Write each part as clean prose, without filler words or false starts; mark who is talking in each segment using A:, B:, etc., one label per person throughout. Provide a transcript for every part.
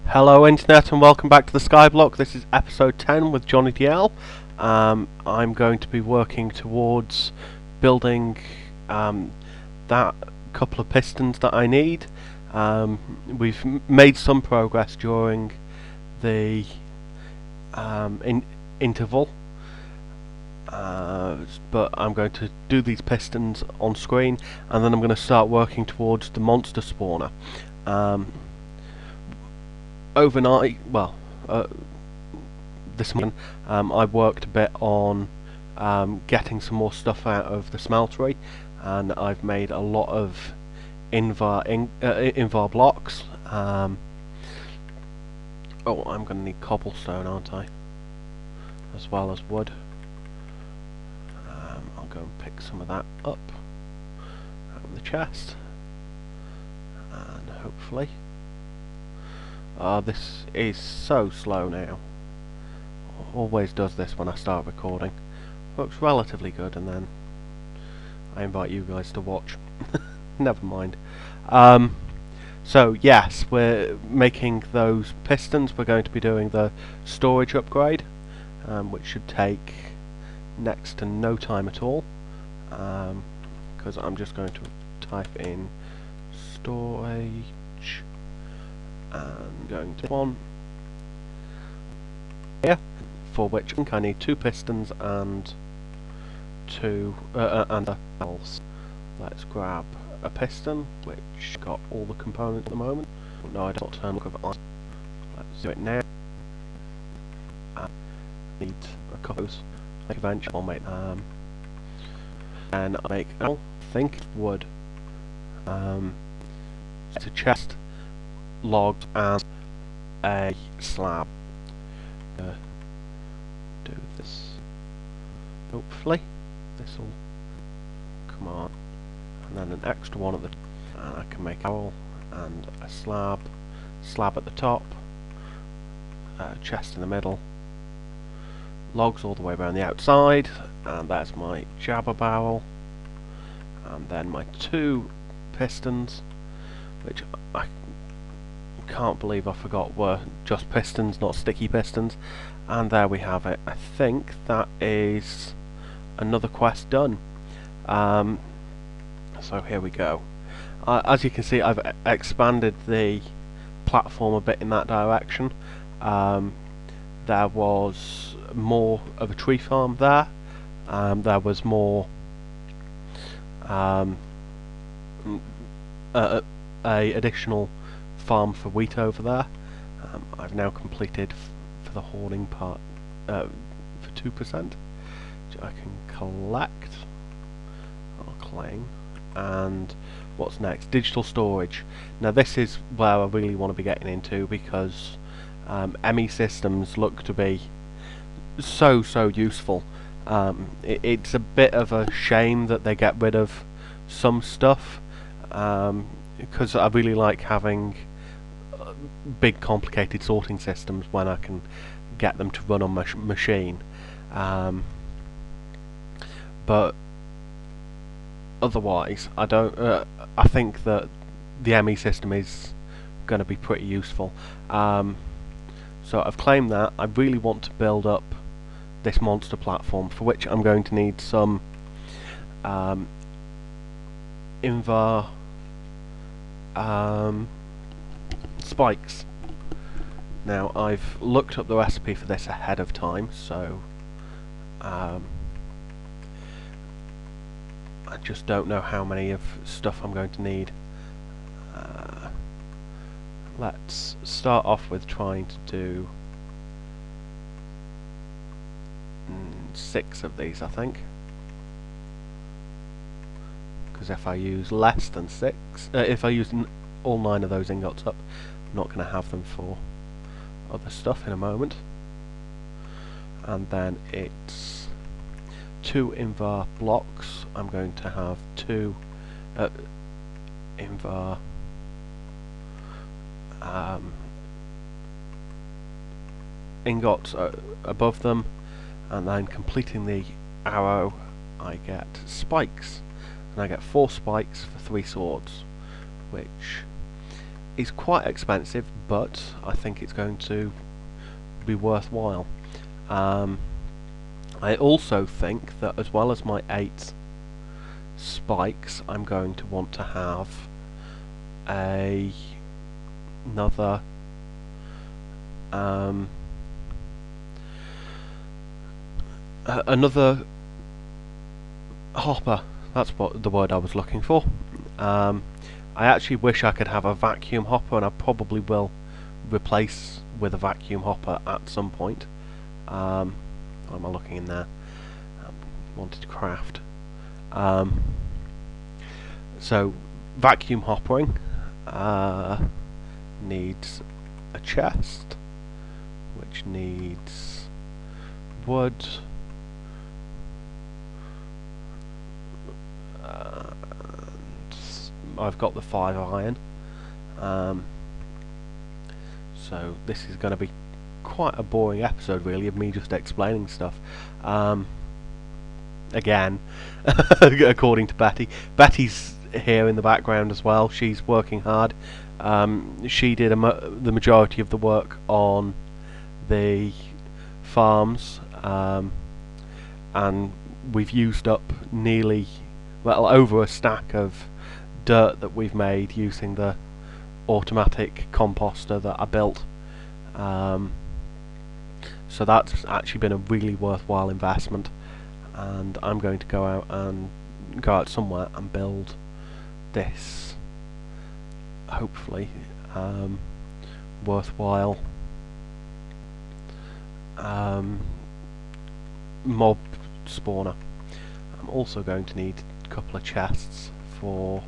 A: Hello Internet and welcome back to the Skyblock. This is episode 10 with Johnny DL. I'm going to be working towards building that couple of pistons that I need. We've made some progress during the interval, but I'm going to do these pistons on screen and then I'm going to start working towards the monster spawner. Overnight, this morning, I worked a bit on getting some more stuff out of the smeltery, and I've made a lot of Invar blocks. Oh, I'm going to need cobblestone, aren't I? As well as wood. I'll go and pick some of that up out of the chest, and hopefully. This is so slow now. Always does this when I start recording. Looks relatively good, and then I invite you guys to watch. Never mind. So yes, we're making those pistons. We're going to be doing the storage upgrade, which should take next to no time at all. Because I'm just going to type in storage. And going to one here, for which I need two pistons and two and a else. Let's grab a piston, which got all the components at the moment. No, I don't turn of on. Let's do it now. I need a couple of those. Eventually, I'll make and I make think wood. It's a chest, logs and a slab. Do this. Hopefully this will come on, and then an extra one at the and I can make a barrel and a slab at the top, chest in the middle, logs all the way around the outside, and that's my jabber barrel, and then my two pistons, which I can't believe I forgot were just pistons, not sticky pistons. And there we have it. I think that is another quest done. So here we go. As you can see, I've expanded the platform a bit in that direction. There was more of a tree farm there. There was more a additional farm for wheat over there. I've now completed for the hoarding part for 2%, which I can collect or claim. And what's next? Digital storage. Now this is where I really want to be getting into, because ME systems look to be so useful. It's a bit of a shame that they get rid of some stuff, because I really like having big complicated sorting systems when I can get them to run on my machine, but otherwise I don't. I think that the ME system is going to be pretty useful. So I've claimed that. I really want to build up this monster platform, for which I'm going to need some Invar spikes. Now I've looked up the recipe for this ahead of time, so I just don't know how many of stuff I'm going to need. Let's start off with trying to do 6 of these, I think, because if I use less than 6, if I use all 9 of those ingots up, I'm not going to have them for other stuff in a moment. And then it's 2 Invar blocks. I'm going to have 2 Invar ingots above them, and then completing the arrow I get spikes, and I get 4 spikes for 3 swords, which is quite expensive, but I think it's going to be worthwhile. I also think that as well as my 8 spikes, I'm going to want to have another another hopper. That's what the word I was looking for. I actually wish I could have a vacuum hopper, and I probably will replace with a vacuum hopper at some point. What am I looking in there? Wanted to craft. So vacuum hoppering needs a chest, which needs wood. I've got the 5 iron. So this is going to be quite a boring episode, really, of me just explaining stuff. Again, according to Betty. Betty's here in the background as well. She's working hard. She did the majority of the work on the farms, and we've used up nearly, well, over a stack of dirt that we've made using the automatic composter that I built. So that's actually been a really worthwhile investment, and I'm going to go out somewhere and build this, hopefully worthwhile mob spawner. I'm also going to need a couple of chests for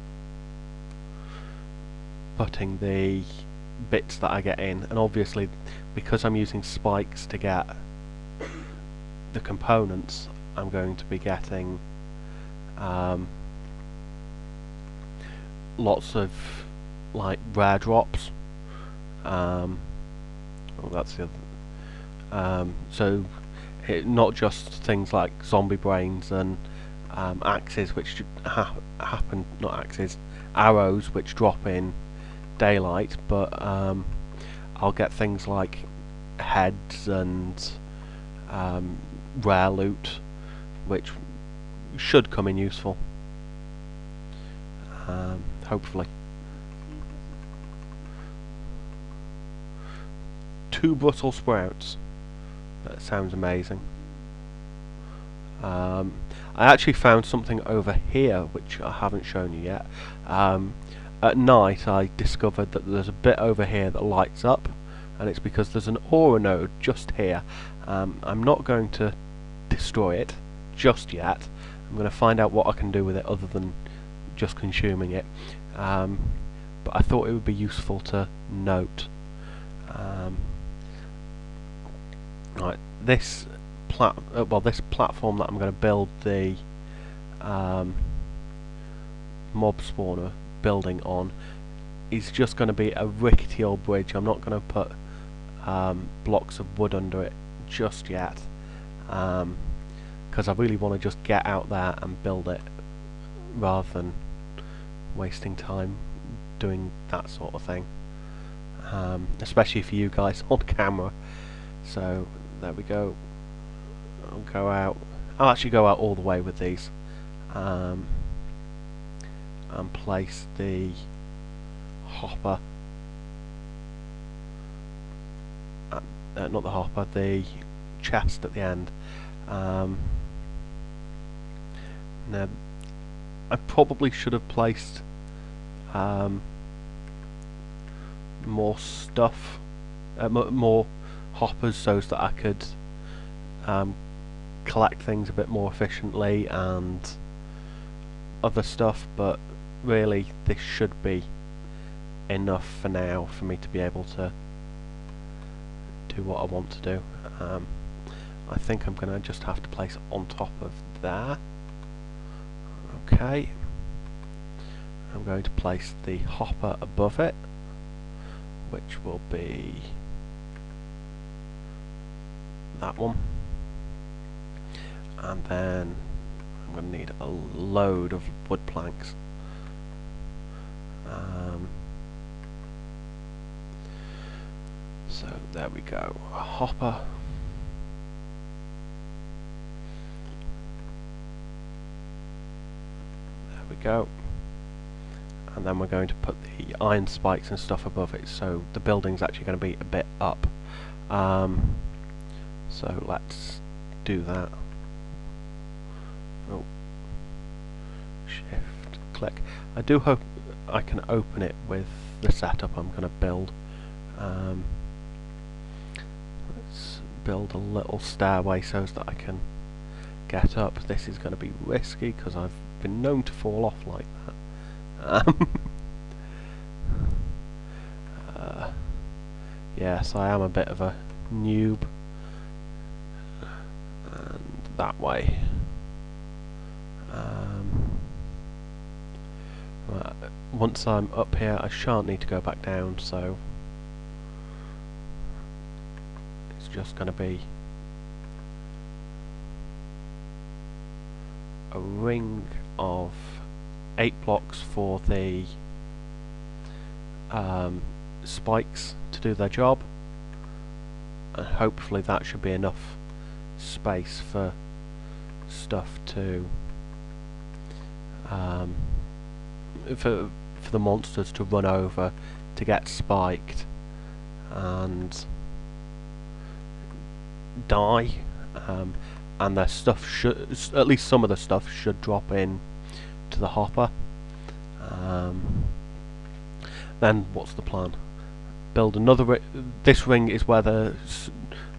A: putting the bits that I get in, and obviously because I'm using spikes to get the components, I'm going to be getting lots of like rare drops. Well, that's the other. So not just things like zombie brains and axes, which happen, not axes, arrows, which drop in daylight, but I'll get things like heads and rare loot, which should come in useful, hopefully. 2 Brussels sprouts. That sounds amazing. I actually found something over here which I haven't shown you yet. At night I discovered that there's a bit over here that lights up, and it's because there's an aura node just here. I'm not going to destroy it just yet. I'm going to find out what I can do with it other than just consuming it, but I thought it would be useful to note. Right, this platform that I'm going to build the mob spawner building on is just going to be a rickety old bridge. I'm not going to put blocks of wood under it just yet, because I really want to just get out there and build it rather than wasting time doing that sort of thing, especially for you guys on camera. So there we go. I'll actually go out all the way with these, and place the hopper, not the hopper, the chest at the end. Now I probably should have placed more stuff, more hoppers, so that I could collect things a bit more efficiently and other stuff, but really this should be enough for now for me to be able to do what I want to do. I think I'm gonna just have to place on top of there. Okay, I'm going to place the hopper above it, which will be that one, and then I'm going to need a load of wood planks. So there we go, a hopper. There we go. And then we're going to put the iron spikes and stuff above it, so the building's actually going to be a bit up. So let's do that. Oh. Shift, click. I do hope I can open it with the setup I'm going to build. Let's build a little stairway so that I can get up. This is going to be risky because I've been known to fall off like that. Yes, I am a bit of a noob. And that way. Once I'm up here, I shan't need to go back down, so it's just going to be a ring of 8 blocks for the spikes to do their job, and hopefully that should be enough space for stuff to for the monsters to run over to get spiked and die, and their stuff should, at least some of the stuff should drop in to the hopper. Then what's the plan? Build another this ring is where the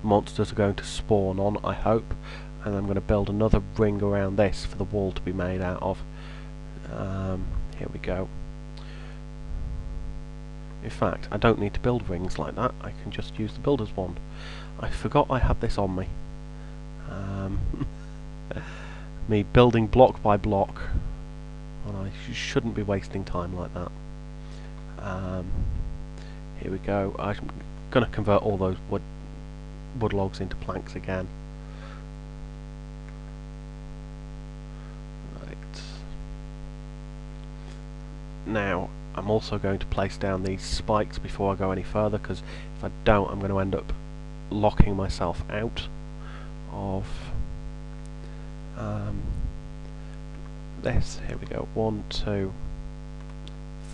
A: monsters are going to spawn on, I hope, and I'm going to build another ring around this for the wall to be made out of. Here we go. In fact, I don't need to build rings like that, I can just use the builder's wand. I forgot I had this on me. Me building block by block, and I shouldn't be wasting time like that. Here we go. I'm going to convert all those wood logs into planks again. Right. Now, I'm also going to place down these spikes before I go any further, because if I don't, I'm going to end up locking myself out of this. Here we go. 1, 2,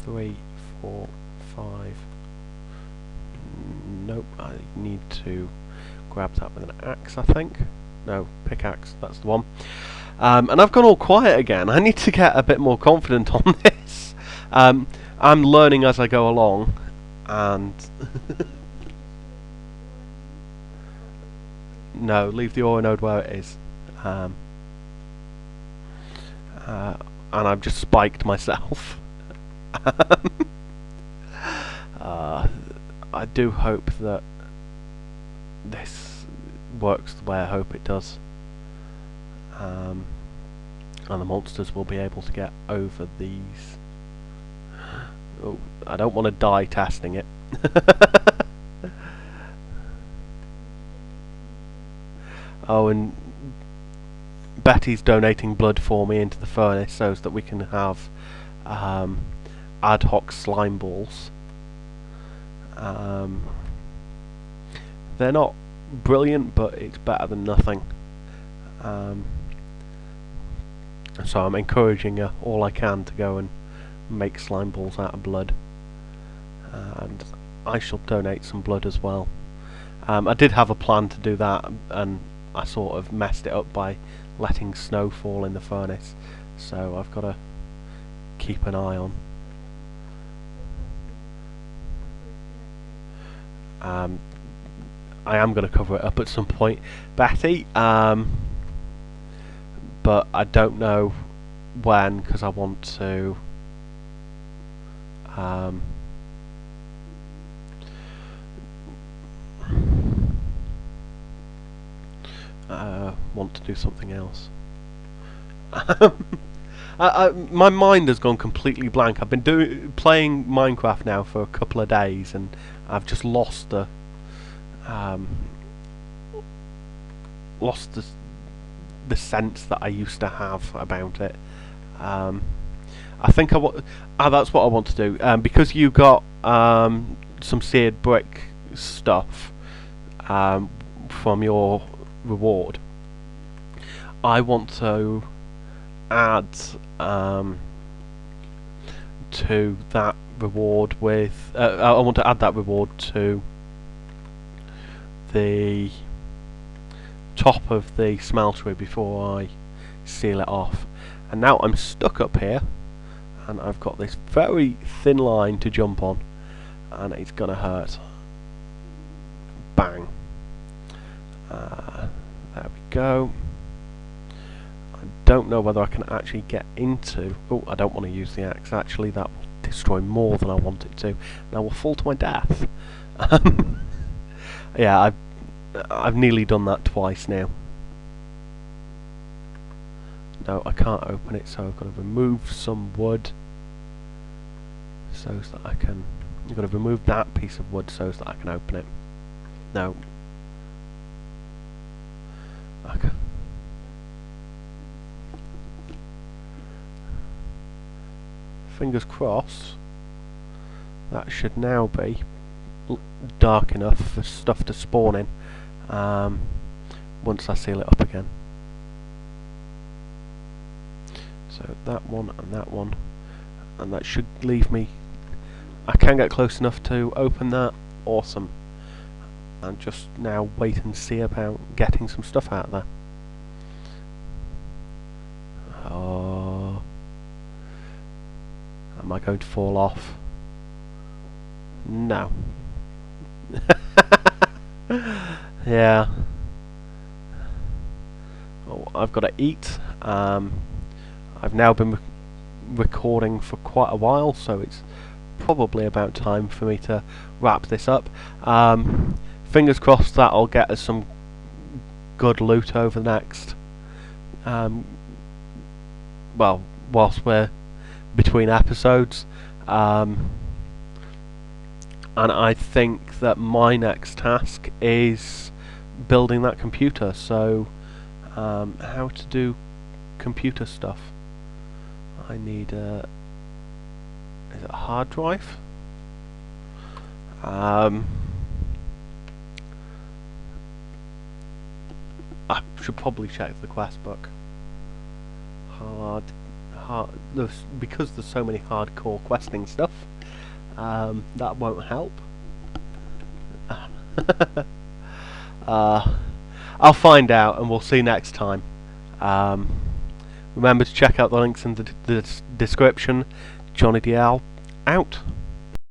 A: 3, 4, 5. Nope, I need to grab that with an axe, I think. No, pickaxe, that's the one. And I've gone all quiet again. I need to get a bit more confident on this. I'm learning as I go along, and no, leave the ore node where it is. And I've just spiked myself. I do hope that this works the way I hope it does, and the monsters will be able to get over these. Oh, I don't want to die testing it. Oh, and Betty's donating blood for me into the furnace so that we can have ad hoc slime balls. They're not brilliant, but it's better than nothing. So I'm encouraging her all I can to go and make slime balls out of blood, and I shall donate some blood as well. I did have a plan to do that, and I sort of messed it up by letting snow fall in the furnace, so I've got to keep an eye on. I am going to cover it up at some point, Betty, but I don't know when, because I want to do something else. My mind has gone completely blank. I've been playing Minecraft now for a couple of days, and I've just lost the sense that I used to have about it. I think that's what I want to do. Because you got some seared brick stuff from your reward, I want to add to that reward with I want to add that reward to the top of the smeltery before I seal it off. And now I'm stuck up here, and I've got this very thin line to jump on, and it's gonna hurt. Bang. There we go. I don't know whether I can actually get into... Oh, I don't want to use the axe. Actually, that will destroy more than I want it to, and I will fall to my death. Yeah, I've nearly done that twice now. No, I can't open it, so I've got to remove some wood so that I can... I've got to remove that piece of wood so that I can open it. No. Okay. Fingers crossed. That should now be dark enough for stuff to spawn in once I seal it up again. So that one, and that should leave me... I can get close enough to open that. Awesome. And just now wait and see about getting some stuff out of there. Oh, am I going to fall off? No. Yeah. Oh, I've got to eat. I've now been recording for quite a while, so it's probably about time for me to wrap this up. Fingers crossed that I'll get us some good loot over the next... well, whilst we're between episodes. And I think that my next task is building that computer. So, how to do computer stuff. I need a... Is it a hard drive? I should probably check the quest book. Because there's so many hardcore questing stuff. That won't help. I'll find out, and we'll see next time. Remember to check out the links in the description. Johnny DL out.